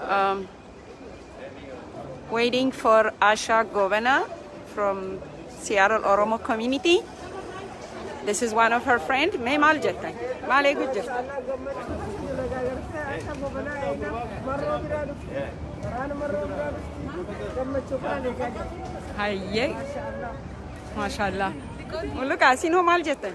Um, waiting for Asha Govana from Seattle Oromo community. This is one of her friends. May mal jetta. Male gujja. Hayye. MashaAllah. Look, asino mal jetta.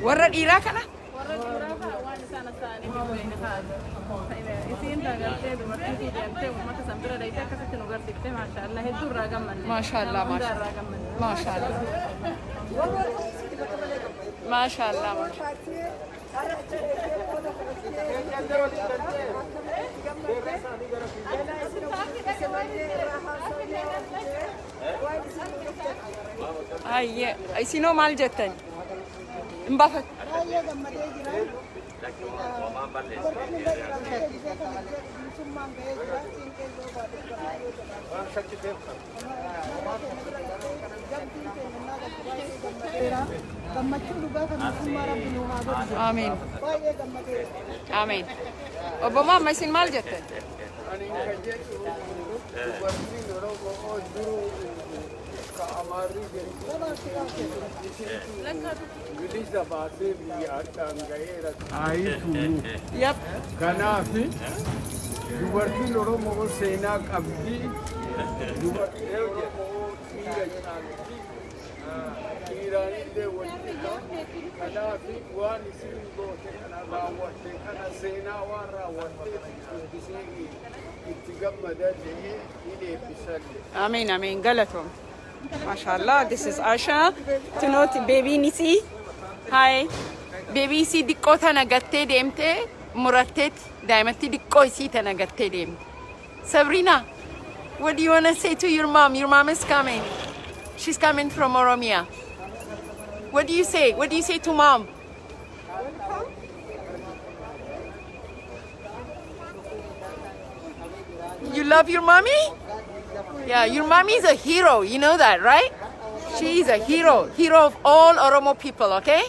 Warra dhiiraa kana? Warra dhiiraa kana waan isaan asaanii biyyoonni kaa'atu. Isiin dagartee dubartii deemtee uummata san bira dhayitee akkasitti nu garsiifte maashaallah hedduu irraa gammanne. Maashaallah maashaallah. Maashaallah Ayye, isinoo maal jettan? Mbaafat. Amiin. Amiin. Obbo Maamma isin maal jettan? Yep. Kanafi dubartiin Oromoo seenaa qabdi. Dubartiin Oromoo dhiiraanillee walitti kanafi waan isin goote kana raawwatte kana seenaa waan raawwatte dubbisee itti gammada jedhee ni eebbisalle. Amiin amiin galatoom. MashaAllah, this is Asha. To note baby Nisi. Hi. Baby si diqqoo tana gattee deemte muratteet daa'imatti diqqoo isii tana gattee deemte. Sabrina, what do you want to say to your mom? Your mom is coming. She's coming from Oromia. What do you say? What do you say to mom? You love your mommy? Yeah, your mommy is a hero. You know that, right? She is a hero. Hero of all Oromo people, okay?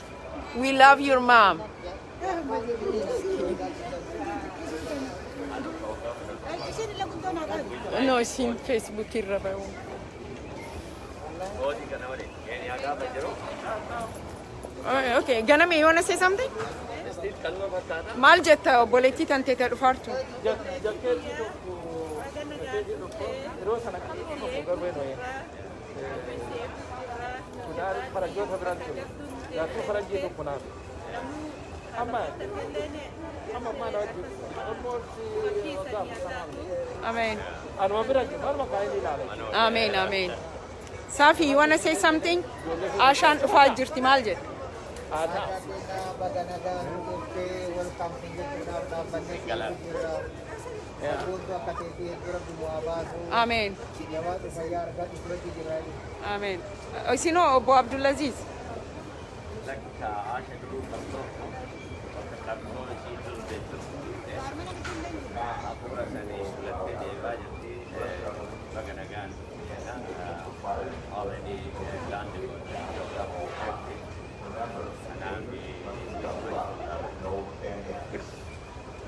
We love your mom. No, it's in Facebook. Okay, Ganame, you want to say something? Mal jetta obboleettii tante ta dhufaartu. Amen. Amen, amen. Safi, you want to say something? Ashaan dhufaa jirti maal jetta? Amen. Amen. Isino Obbo Abdulaziz.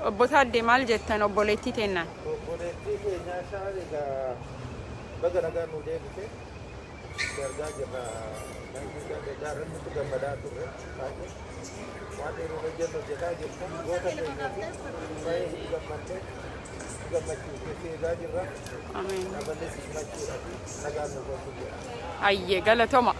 Obbo Taaddee maal jettan obboleettii teennaan? Obboleettii keenyaa shaariidha. Baga nagaan nu deebite. Gargaa jirra. Jaarranni tu gammadaa turre. Waan yeroo hojjennu hojjetaa jirta. Goota keenyaati. Baay'ee gammaddee gammachiisee seegaa jirra. Ameen. Naballee simachuudhaaf nagaan nu gootu jira. Ayyee galatooma.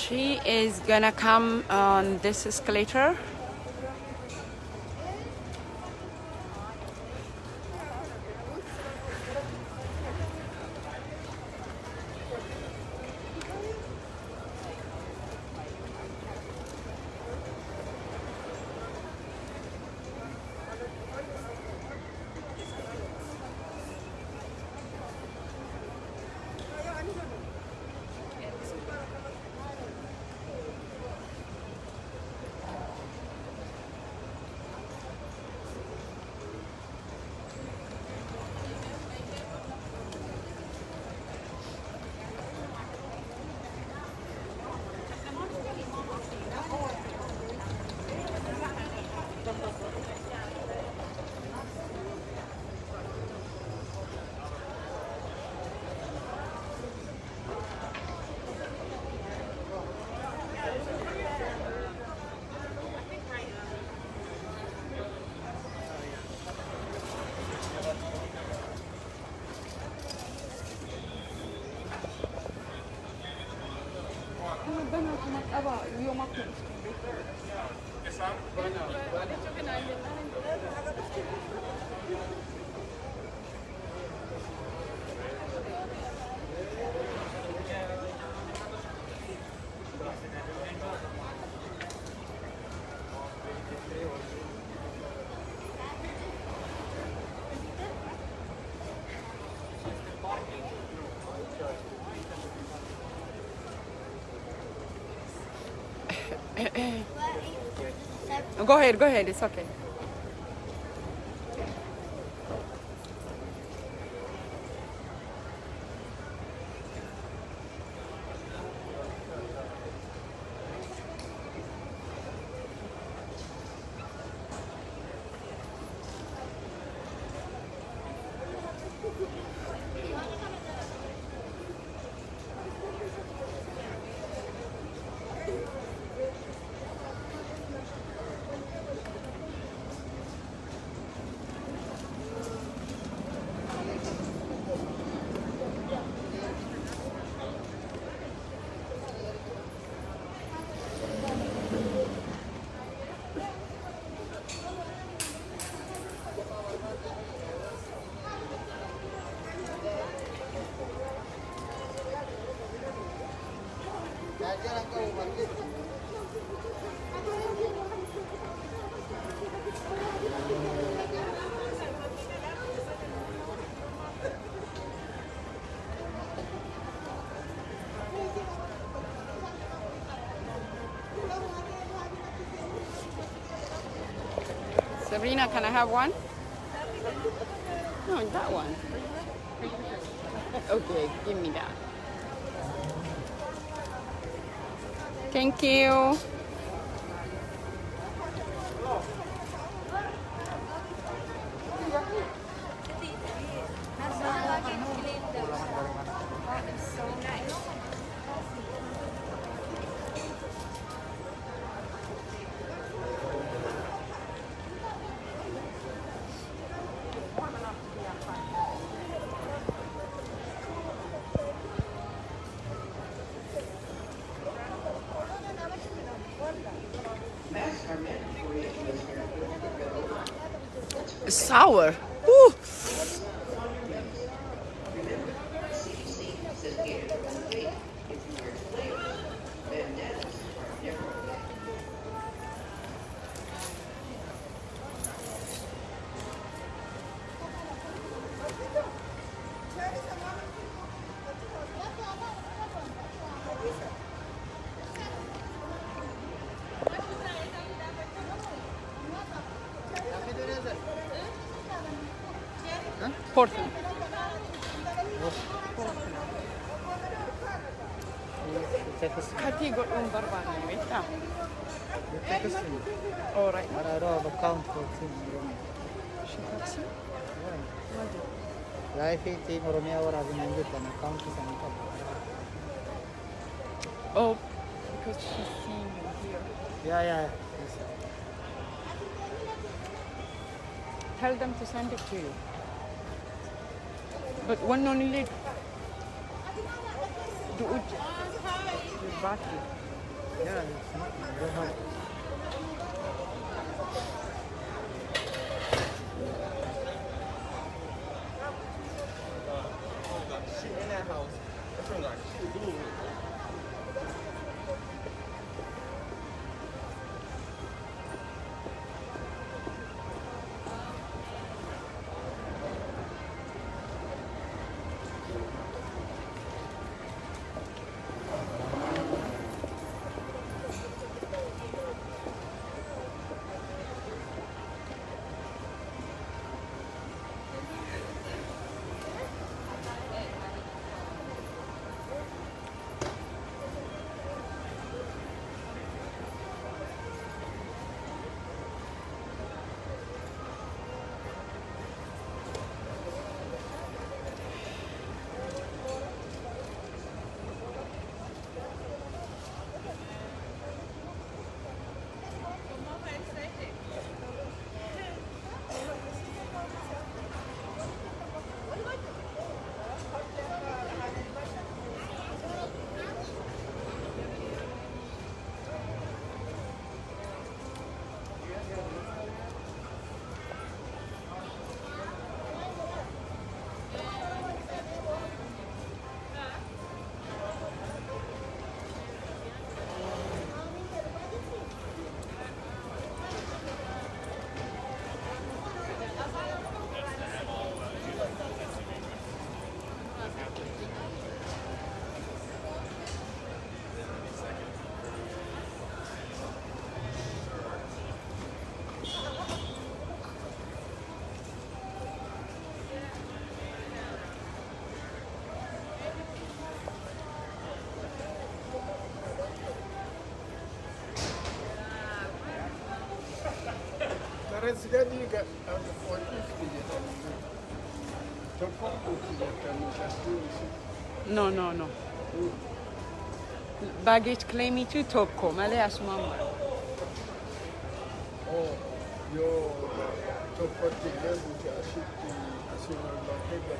She is gonna come on this escalator. Go ahead, it's okay. Sabrina, can I have one? No, that one. Okay, give me that. Thank you. It's sour. Ooh. Portland. Kati godhun barbaanne beektaa? All right. But I don't have account for team. Life team Oromia or Avinanjit and account is an account. Oh, because she's seeing you here. Yeah, yeah. Yes. Tell them to send it to you. But one only do it with battery. Yeah, it's not Roman. Residenti che No, no, no. Baggage claimitu tokko malee asuma. io ho fatto il asitti assieme al marchese